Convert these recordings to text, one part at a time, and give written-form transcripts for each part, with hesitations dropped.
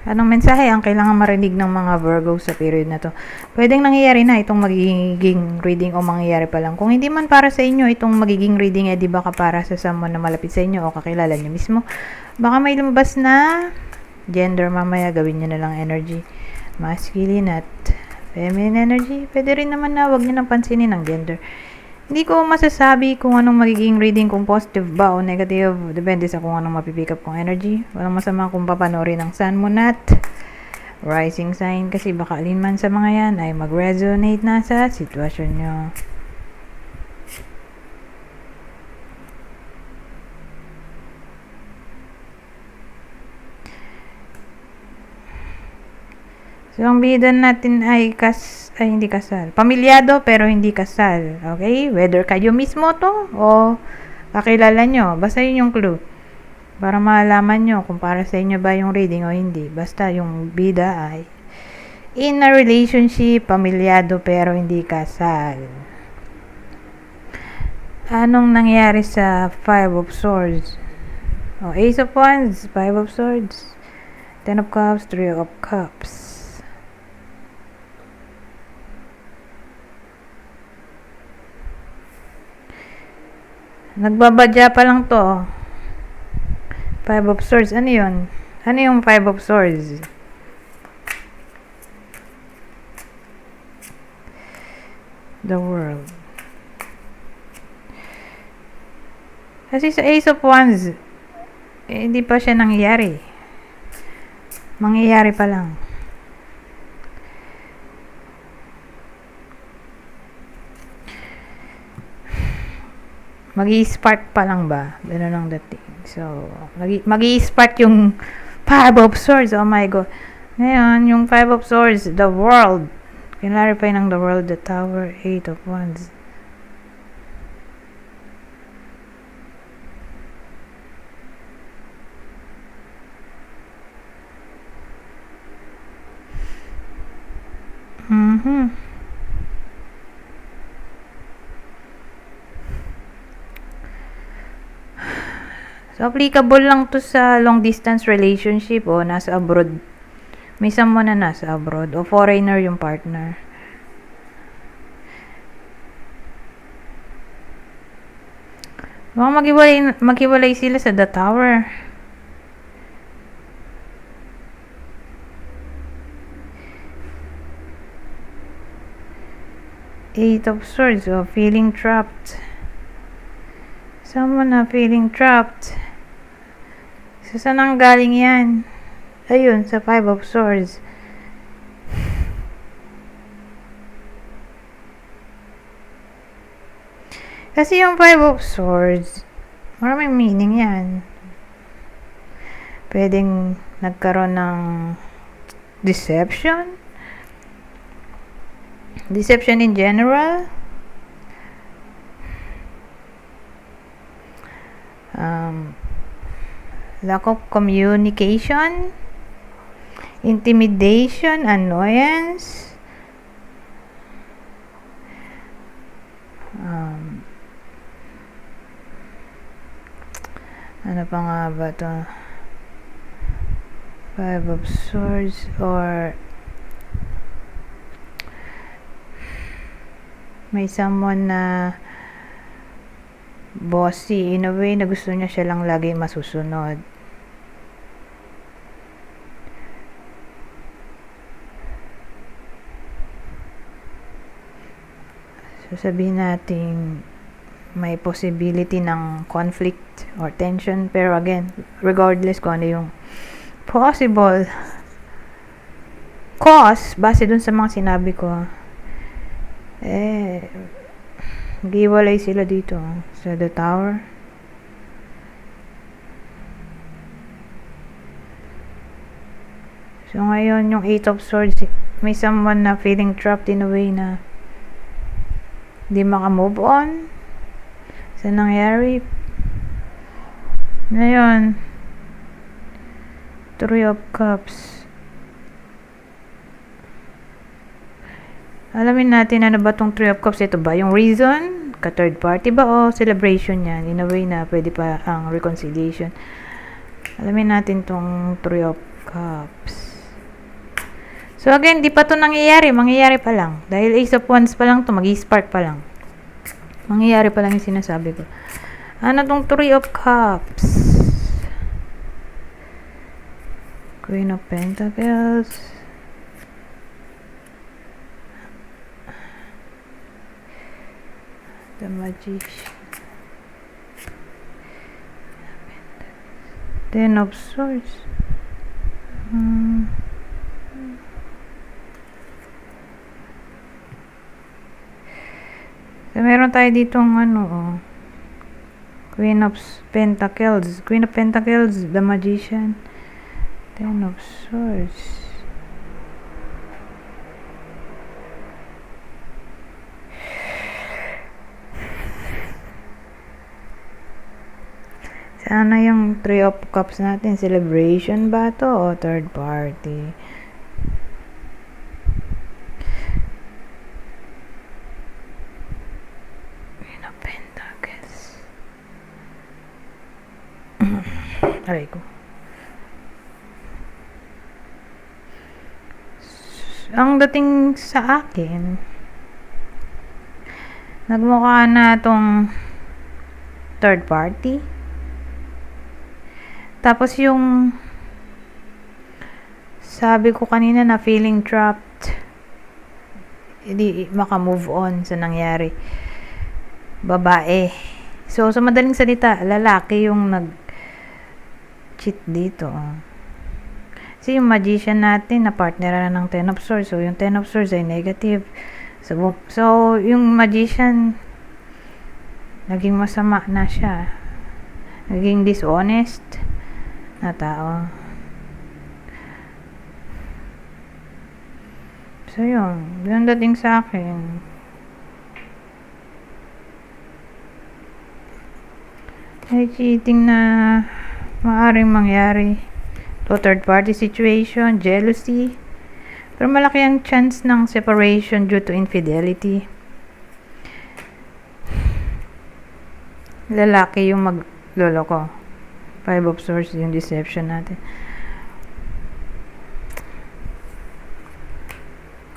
Anong mensahe ang kailangan marinig ng mga Virgo sa period na to? Pwedeng nangyayari na itong magiging reading o mangyayari pa lang. Kung hindi man para sa inyo itong magiging reading, di baka para sa someone na malapit sa inyo o kakilala nyo mismo. Baka may lumabas na gender mamaya, gawin nyo na lang energy. Masculine at feminine energy. Pwede rin naman na wag nyo nang pansinin ang gender. Hindi ko masasabi kung anong magiging reading, kung positive ba o negative. Depende sa kung anong mapipick up kong energy. Walang masama kung papanorin ang Sun, Moon at Rising sign kasi baka alin man sa mga yan ay mag-resonate na sa sitwasyon nyo. So, ang bida natin ay hindi kasal. Pamilyado pero hindi kasal. Okay? Whether kayo mismo to o kakilala nyo. Basta yun yung clue. Para malaman nyo kung para sa inyo ba yung reading o hindi. Basta yung bida ay in a relationship, pamilyado pero hindi kasal. Anong nangyari sa Five of Swords? Ace of Wands, Five of Swords, Ten of Cups, Three of Cups. Nagbabadya pa lang to. Five of Swords. Ano yun? Ano yung Five of Swords? The World. Kasi sa Ace of Wands, hindi pa siya nangyayari. Mangyayari pa lang. Magi-spark pa lang ba? Ganun ang dating. So, magi-spark yung Five of Swords. Oh my God. Ngayon, yung Five of Swords, the World. Clarify ng the World, the Tower, Eight of Wands. So, applicable lang to sa long distance relationship o nasa abroad. May someone na nasa abroad o foreigner yung partner. Baka maghiwalay sila sa the Tower. Eight of Swords, feeling trapped. Someone na feeling trapped. So, saan ang galing yan? Ayun, sa Five of Swords. Kasi yung Five of Swords, maraming meaning yan. Pwedeng nagkaroon ng deception. Deception in general. Lack of communication, intimidation, annoyance, ano pa nga ba to? Five of Swords or may someone na bossy in a way na gusto niya siya lang lagi masusunod. So, sabihin natin may possibility ng conflict or tension, pero again, regardless kung ano yung possible cause, base dun sa mga sinabi ko, giwalay sila dito sa the Tower. So, ngayon, yung Eight of Swords, may someone na feeling trapped in a way na di maka-move on sa nangyari. Ngayon, Three of Cups. Alamin natin ano ba tong Three of Cups. Ito ba yung reason? Ka-third party ba o celebration yan? In a way na pwede pa ang reconciliation. Alamin natin tong Three of Cups. So again, di pa to nangyayari. Mangyayari pa lang. Dahil Ace of Wands pa lang to, mag-spark pa lang. Mangyayari pa lang yung sinasabi ko. Ano tong Three of Cups? Queen of Pentacles. The Magician. Ten of Swords. So, meron tayo ditong Queen of Pentacles. Queen of Pentacles, the Magician. Ten of Swords. Sana yung Three of Cups natin, celebration ba to o third party? Queen of Pentacles. Aray ko. Ang dating sa akin, nagmukha na tong third party. Tapos yung sabi ko kanina na feeling trapped, hindi maka-move on sa nangyari. Babae. So, sa madaling salita, lalaki yung nag-cheat dito. Kasi yung Magician natin, na partner na ng Ten of Swords. So, yung Ten of Swords ay negative. So yung Magician, naging masama na siya. Naging dishonest na tao. So, yun. Yung dating sa akin. Ay, cheating na maaaring mangyari. To third party situation, jealousy. Pero malaki ang chance ng separation due to infidelity. Lalaki yung magloloko. Five of Swords yung deception natin.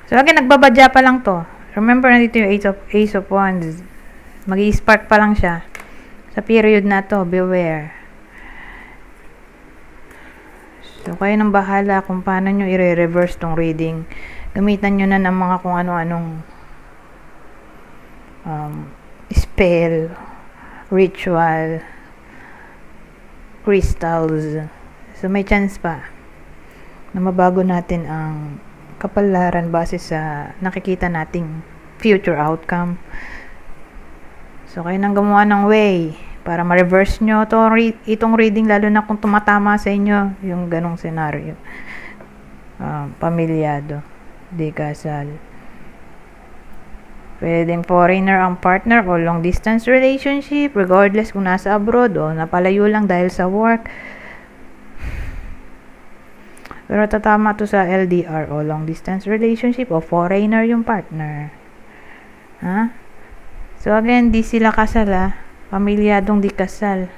So, again, nagbabadya pa lang to. Remember, nandito yung Ace of Wands. Mag-i-spark pa lang siya. Sa period na to, beware. So, kayo nang bahala kung paano nyo i-reverse tong reading. Gamitan nyo na ng mga kung ano-anong spell, ritual, crystals. So, may chance pa na mabago natin ang kapalaran base sa nakikita nating future outcome. So, kayo nang gumawa ng way para ma-reverse nyo itong reading, lalo na kung tumatama sa inyo yung ganong senaryo. Pamilyado, di kasal. Pwedeng foreigner ang partner o long distance relationship, regardless kung nasa abroad o napalayo lang dahil sa work. Pero tatama to sa LDR o long distance relationship o foreigner yung partner. Ha? So again, di sila kasal ha. Pamilyadong di kasal.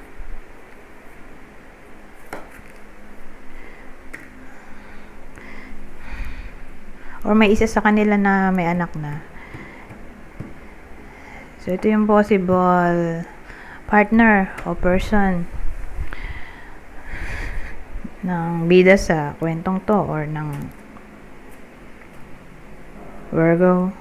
Or may isa sa kanila na may anak na. So, ito yung possible partner o person ng bida sa kwentong to or ng Virgo.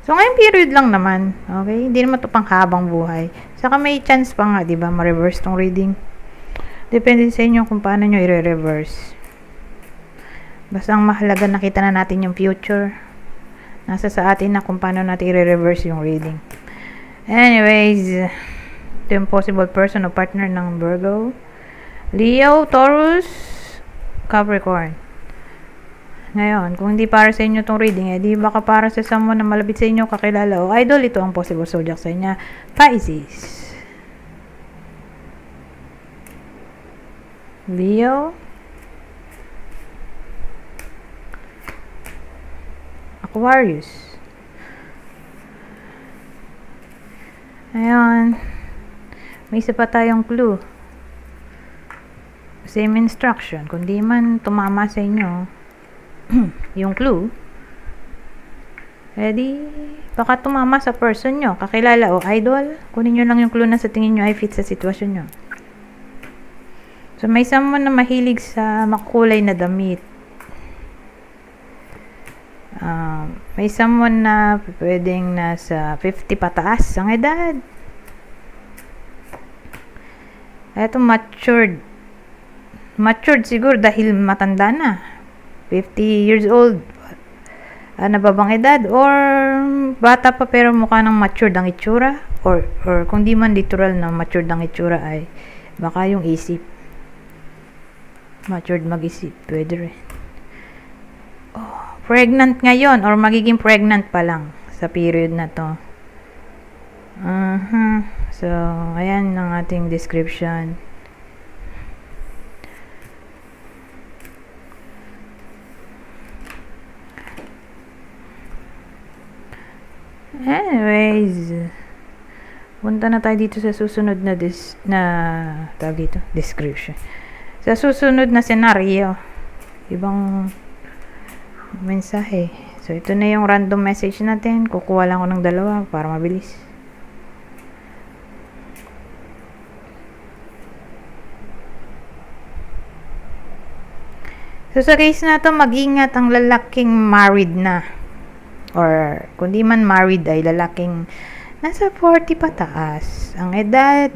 So, ngayong period lang naman. Okay? Hindi naman ito pang habang buhay. Saka may chance pa nga, diba? Ma-reverse tong reading. Depende sa inyo kung paano nyo i-reverse. Basta ang mahalaga, nakita na natin yung future. Nasa sa atin na kung paano natin i-reverse yung reading. Anyways, ito yung possible person o partner ng Virgo. Leo, Taurus, Capricorn. Ngayon, kung hindi para sa inyo tong reading, di baka para sa someone na malapit sa inyo, kakilala o idol, ito ang possible zodiac sa inyo. Pisces. Leo, Aquarius. Ayan. May isa pa tayong clue. Same instruction. Kung di man tumama sa inyo, yung clue, di baka tumama sa person nyo, kakilala o idol. Kunin nyo lang yung clue na sa tingin nyo ay fit sa sitwasyon nyo. So, may someone na mahilig sa makulay na damit. May someone na pwedeng nasa 50 pataas ang edad. Eto, matured. Matured siguro dahil matanda na. 50 years old. Nababang edad. Or bata pa pero mukha ng matured ang itsura. Or kung di man literal na matured ang itsura ay baka yung isip. Matured mag-isip. Pwede rin. Pregnant ngayon or magiging pregnant pa lang sa period na to. So, ayan ang ating description. Anyways, punta na tayo dito sa susunod na tawag dito, description. Sa susunod na senaryo, ibang mensahe. So, ito na yung random message natin. Kukuha lang ako ng 2 para mabilis. So, sa case na to, mag-ingat ang lalaking married na. Or, kung di man married ay lalaking nasa 40 pataas ang edad.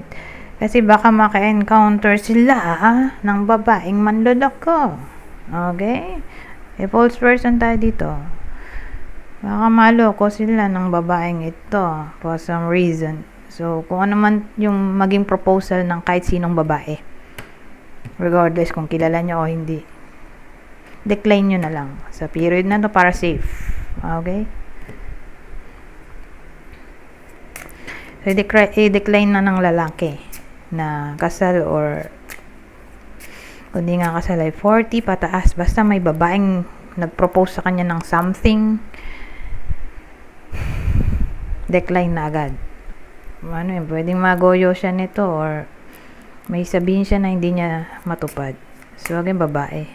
Kasi baka maka-encounter sila ng babaeng manloloko. Okay? False person tayo dito. Baka maloko sila ng babaeng ito for some reason. So, kung ano man yung maging proposal ng kahit sinong babae. Regardless kung kilala nyo o hindi. Decline nyo na lang. Sa period na to para safe. Okay? So, i-decline na ng lalaki na kasal or kung di nga kasal ay 40 pataas. Basta may babaeng nag-propose sa kanya ng something, decline na agad. Ano yun, pwedeng magoyo siya nito or may sabihin siya na hindi niya matupad. So, again, babae.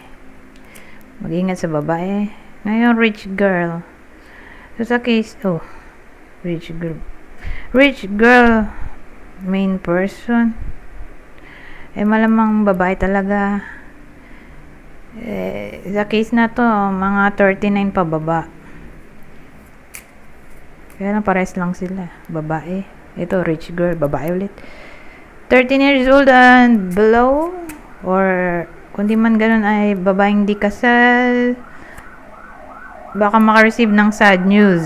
Mag-ingat sa babae. Ngayon, rich girl. So, sa case, rich girl. Rich girl, main person. Malamang babae talaga. Sa case na to, mga 39 pa baba. Kaya lang pares lang sila. Babae. Ito, rich girl. Babae ulit. 13 years old and below. Or, kung di man ganun ay babaeng di kasal. Baka makareceive ng sad news.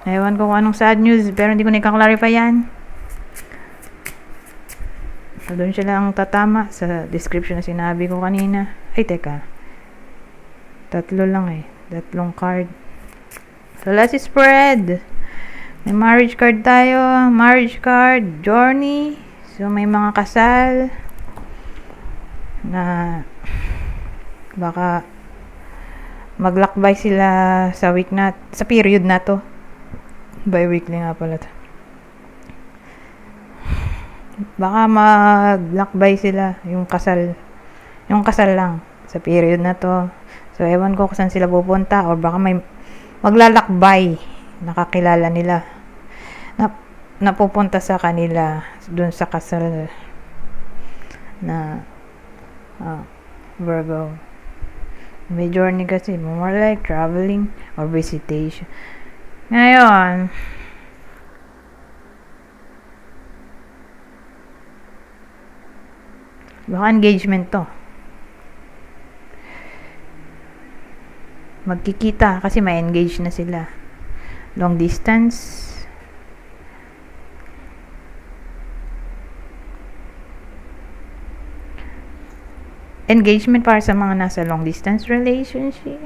Ewan ko kung anong sad news. Pero hindi ko na-clarify yan. So, doon siya lang tatama sa description na sinabi ko kanina. Ay, teka. 3 lang 3 card. So, let's spread. May marriage card tayo. Marriage card. Journey. So, may mga kasal na baka maglakbay sila sa week na, sa period na to. Bi-weekly nga pala to. Baka maglakbay sila yung kasal lang sa period na to. So, ewan ko kung saan sila pupunta or baka may maglalakbay nakakilala nila na pupunta sa kanila dun sa kasal na Virgo. May journey kasi, more like traveling or visitation. Ngayon, baka engagement to. Magkikita kasi may engage na sila. Long distance. Engagement para sa mga nasa long distance relationship.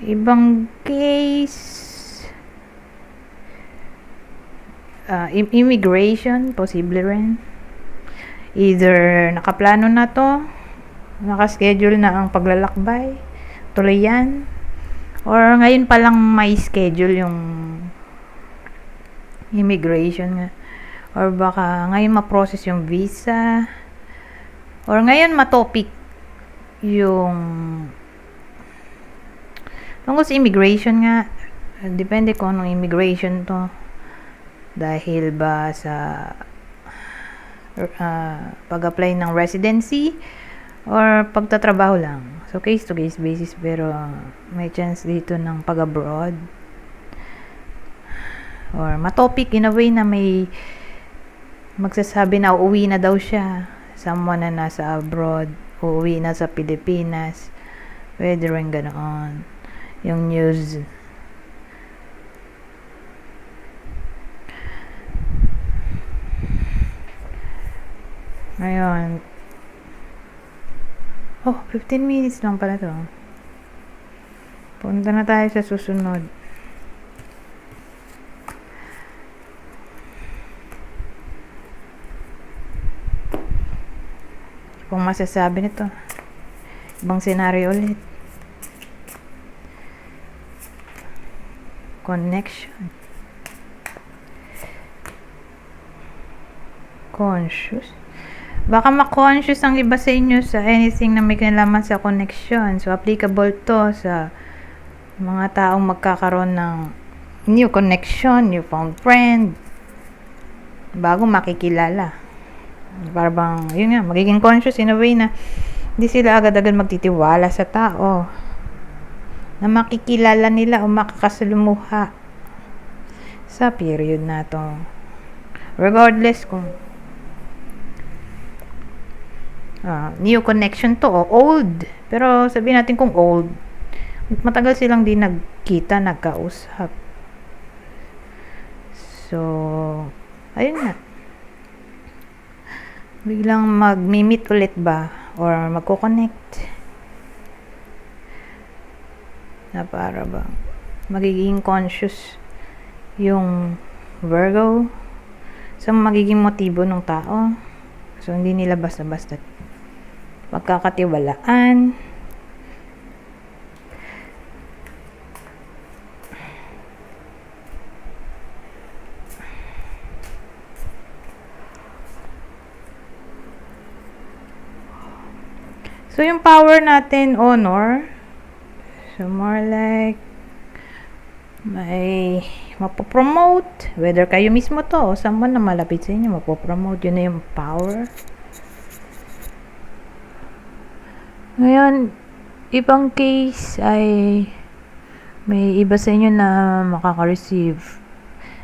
Ibang case, immigration, posible rin. Either nakaplano na to, nakaschedule na ang paglalakbay, tuloy yan, or ngayon pa lang may schedule yung immigration nga. Or baka ngayon ma-process yung visa. Or ngayon ma-topic yung tungkol sa immigration nga. Depende kung anong immigration to. Dahil ba sa pag-apply ng residency or pagtatrabaho lang. So, case to case basis, pero may chance dito ng pag-abroad. Or matopic in a way na may magsasabi na uuwi na daw siya. Someone na nasa abroad, uuwi na sa Pilipinas. Pwede rin ganoon. Yung news. Ngayon. Oh, 15 minutes lang pala to. Punta na tayo sa susunod. Kung masasabi nito. Ibang senaryo ulit. Connection. Conscious. Baka ma-conscious ang iba sa inyo sa anything na may kinalaman sa connection. So, applicable to sa mga taong magkakaroon ng new connection, new found friend, bago makikilala. Para bang, yun nga, magiging conscious in a way na hindi sila agad-agad magtitiwala sa tao na makikilala nila o makakasalumuha sa period na to. Regardless kung new connection to o old. Pero sabihin natin kung old, matagal silang di nagkita, nagkausap. So, ayun nga. Biglang mag-meet ulit ba? Or magko-connect? Na para ba magiging conscious yung Virgo sa magiging motibo ng tao. So, hindi nila basta-basta magkakatiwalaan. So, yung power natin, honor. So, more like may mapopromote. Whether kayo mismo to o someone na malapit sa inyo, mapopromote. Yun na yung power. Ngayon, ibang case ay may iba sa inyo na makaka-receive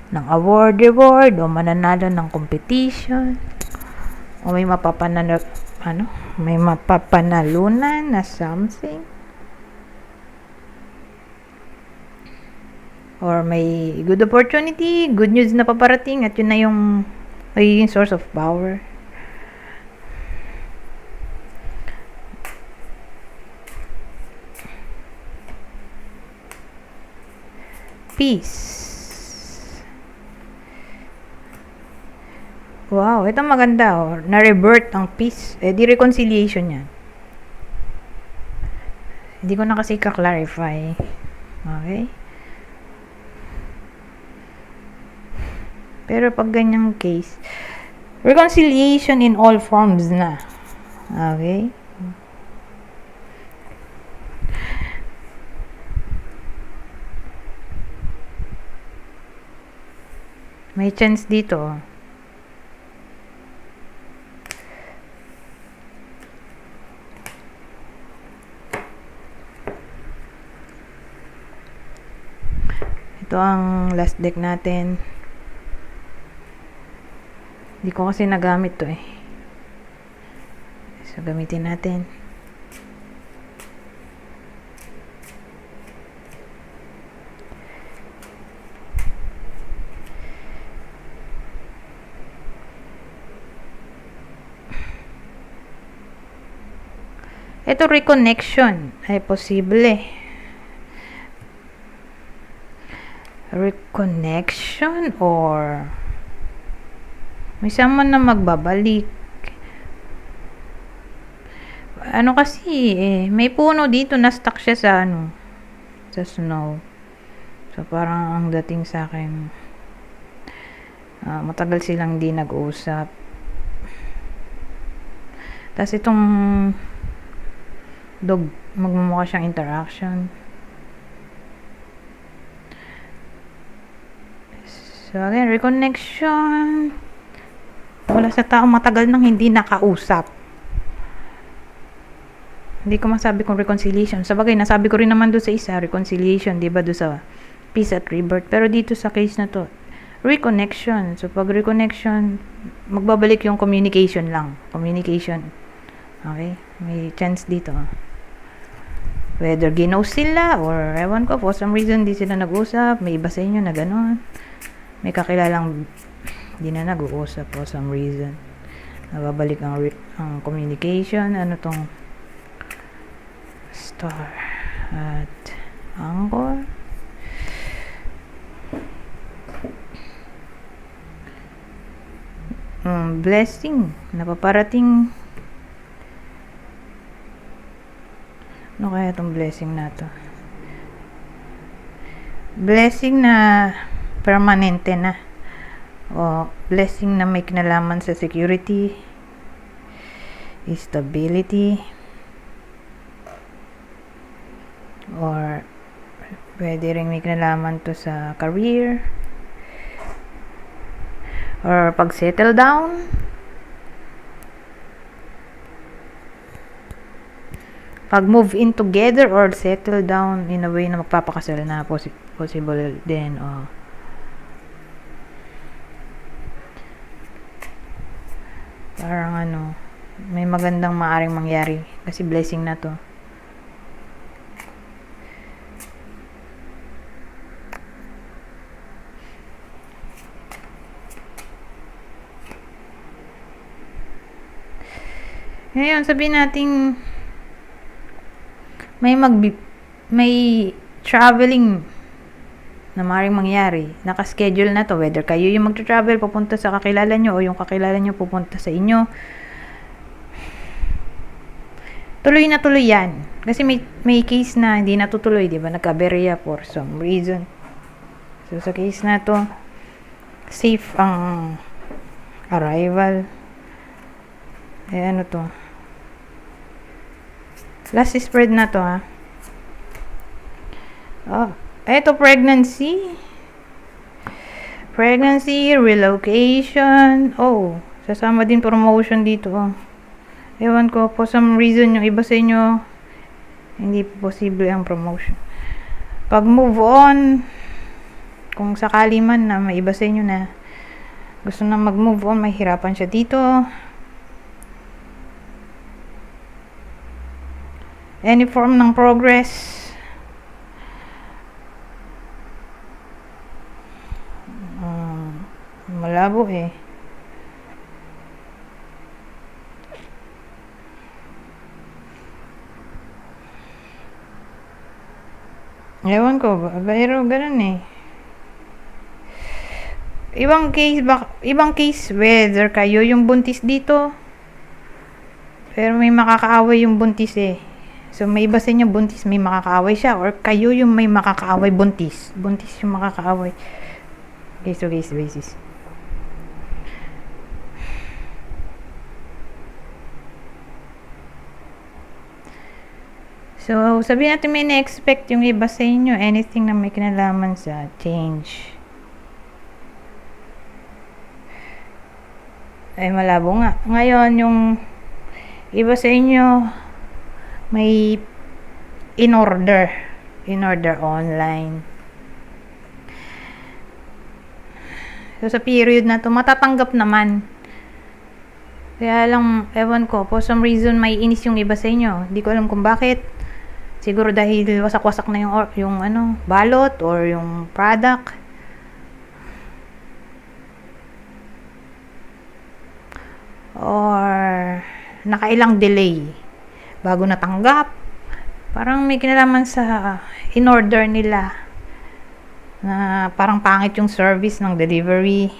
ng award, reward, o mananalo ng competition, o may may mapapanalunan na something, or may good opportunity, good news na paparating, at yun na yung magiging source of power. Peace. Wow, ito maganda oh. Na-revert ang peace. Di reconciliation yan. Hindi ko na kasi ka-clarify. Okay? Pero pag ganyang case, reconciliation in all forms na. Okay? May chance dito. Ito ang last deck natin. Hindi ko kasi nagamit to eh. So, gamitin natin. Ito reconnection ay posible. Reconnection or may someone na magbabalik. Ano kasi may puno dito na stuck siya sa sa snow. So parang ang dating sa akin Matagal silang hindi nag-usap. Tapos itong dog, magmumukha siyang interaction. So again, reconnection. Wala sa tao matagal nang hindi nakausap. Hindi ko masabi kung reconciliation. Sabagay, nasabi ko rin naman doon sa isa, reconciliation, di ba, doon sa peace at rebirth. Pero dito sa case na to, reconnection. So, pag reconnection, magbabalik yung communication lang. Communication. Okay? May chance dito. Whether ginost sila or ewan ko, for some reason, di sila nag-usap. May iba sa inyo na gano'n. May kakilalang di na nag-uusap for some reason. Nababalik ang communication. Ano tong Star at Angkor. Blessing napaparating. Ano kaya itong blessing na to? Blessing na permanente na, o blessing na may kinalaman sa security, stability, or pwede rin may kinalaman to sa career or pag settle down, pag move in together or settle down in a way na magpapakasal na possible din. Parang may magandang maaring mangyari kasi blessing na to. Ngayon, sabihin natin may traveling na maaaring mangyari. Naka-schedule na to. Whether kayo yung mag-travel pupunta sa kakilala nyo o yung kakilala nyo pupunta sa inyo. Tuloy na tuloy yan. Kasi may case na hindi natutuloy, di ba? Nagka-aberya for some reason. So, sa case na to, safe ang arrival. Ano to? Last spread na to, ha? Eto, pregnancy. Pregnancy, relocation. Sasama din promotion dito, Ewan ko, for some reason, yung iba sa inyo, hindi posible ang promotion. Pag move on, kung sakali man na may iba sa inyo na gusto na mag-move on, may hirapan siya dito. Any form ng progress. Malabo Ewan ko, pero ganun Ibang case whether kayo yung buntis dito, pero may makakaaway yung buntis So, may iba sa inyo buntis, may makakaaway siya, or kayo yung may makakaaway buntis. Buntis yung makakaaway. Case to case basis. So, sabihin natin may na-expect yung iba sa inyo, anything na may kinalaman sa change. Ay, malabo nga. Ngayon, yung iba sa inyo, may in order online. So, sa period na to, matatanggap naman. Kaya lang, ewan ko, for some reason, may inis yung iba sa inyo. Hindi ko alam kung bakit. Siguro dahil wasak-wasak na yung balot or yung product. Or nakailang delay bago natanggap. Parang may kinalaman sa in-order nila na parang pangit yung service ng delivery.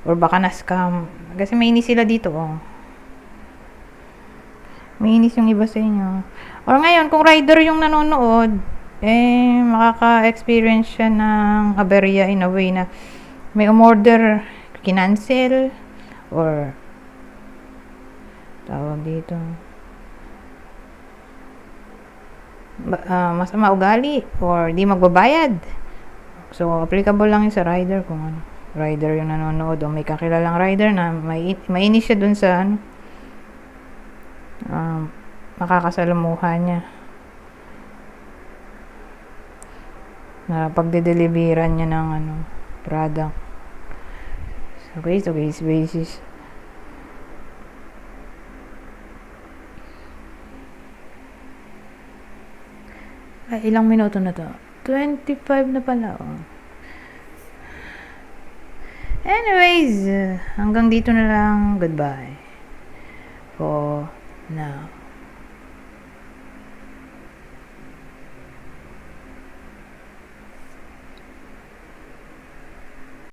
Or baka na-scam. Kasi may inis sila dito, May inis yung iba sa inyo. Or ngayon, kung rider yung nanonood, makaka-experience siya ng aberya in a way na may umorder, kinancel, or tawag dito, masama ugali, or di magbabayad. So, applicable lang yun sa rider kung ano. Rider yung nanonood o may kakilalang rider na mainis siya dun sa ano, makakasalamuhan niya na pagde-deliveran niya ng ano, product. So, case to case basis. Ay, ilang minuto na to? 25 na pala, oh. Anyways, hanggang dito na lang. Goodbye for now.